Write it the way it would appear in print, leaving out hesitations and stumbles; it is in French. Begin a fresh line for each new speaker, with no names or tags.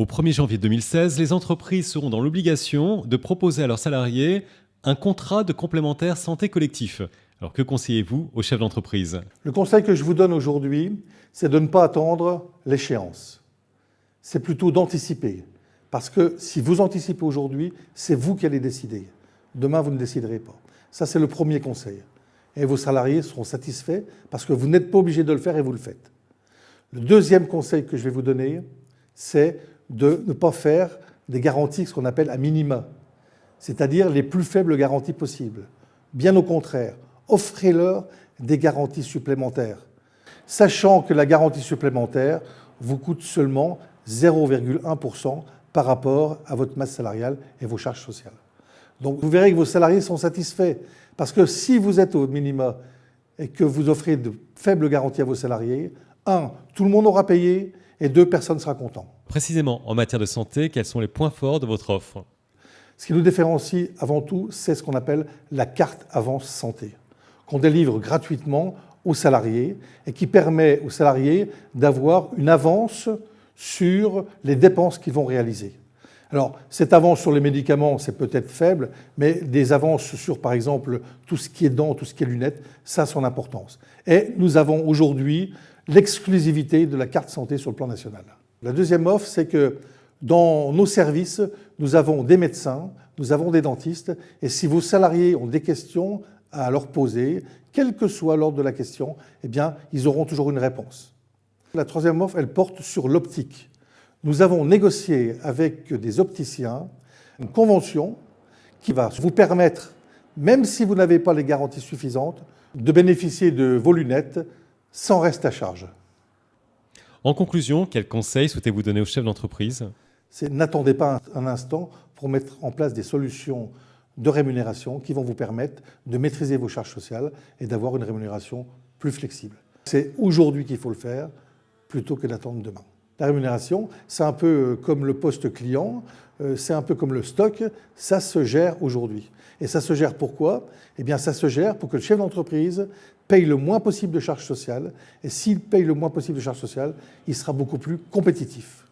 1er janvier 2016, les entreprises seront dans l'obligation de proposer à leurs salariés un contrat de complémentaire santé collectif. Alors que conseillez-vous aux chefs d'entreprise?
Le conseil que je vous donne aujourd'hui, c'est de ne pas attendre l'échéance. C'est plutôt d'anticiper. Parce que si vous anticipez aujourd'hui, c'est vous qui allez décider. Demain, vous ne déciderez pas. Ça, c'est le premier conseil. Et vos salariés seront satisfaits parce que vous n'êtes pas obligé de le faire et vous le faites. Le deuxième conseil que je vais vous donner, c'est de ne pas faire des garanties, ce qu'on appelle à minima, c'est-à-dire les plus faibles garanties possibles. Bien au contraire, offrez-leur des garanties supplémentaires, sachant que la garantie supplémentaire vous coûte seulement 0,1% par rapport à votre masse salariale et vos charges sociales. Donc vous verrez que vos salariés sont satisfaits, parce que si vous êtes au minima et que vous offrez de faibles garanties à vos salariés, 1, tout le monde aura payé, et 2, personne ne sera content.
Précisément, en matière de santé, quels sont les points forts de votre offre?
Ce qui nous différencie avant tout, c'est ce qu'on appelle la carte avance santé, qu'on délivre gratuitement aux salariés et qui permet aux salariés d'avoir une avance sur les dépenses qu'ils vont réaliser. Alors, cette avance sur les médicaments, c'est peut-être faible, mais des avances sur, par exemple, tout ce qui est dents, tout ce qui est lunettes, ça a son importance. Et nous avons aujourd'hui l'exclusivité de la carte santé sur le plan national. La deuxième offre, c'est que dans nos services, nous avons des médecins, nous avons des dentistes, et si vos salariés ont des questions à leur poser, quel que soit l'ordre de la question, eh bien, ils auront toujours une réponse. La troisième offre, elle porte sur l'optique. Nous avons négocié avec des opticiens une convention qui va vous permettre, même si vous n'avez pas les garanties suffisantes, de bénéficier de vos lunettes sans reste à charge.
En conclusion, quels conseils souhaitez-vous donner aux chefs d'entreprise?
N'attendez pas un instant pour mettre en place des solutions de rémunération qui vont vous permettre de maîtriser vos charges sociales et d'avoir une rémunération plus flexible. C'est aujourd'hui qu'il faut le faire plutôt que d'attendre demain. La rémunération, c'est un peu comme le poste client, c'est un peu comme le stock, ça se gère aujourd'hui. Et ça se gère pourquoi? Eh bien, ça se gère pour que le chef d'entreprise paye le moins possible de charges sociales. Et s'il paye le moins possible de charges sociales, il sera beaucoup plus compétitif.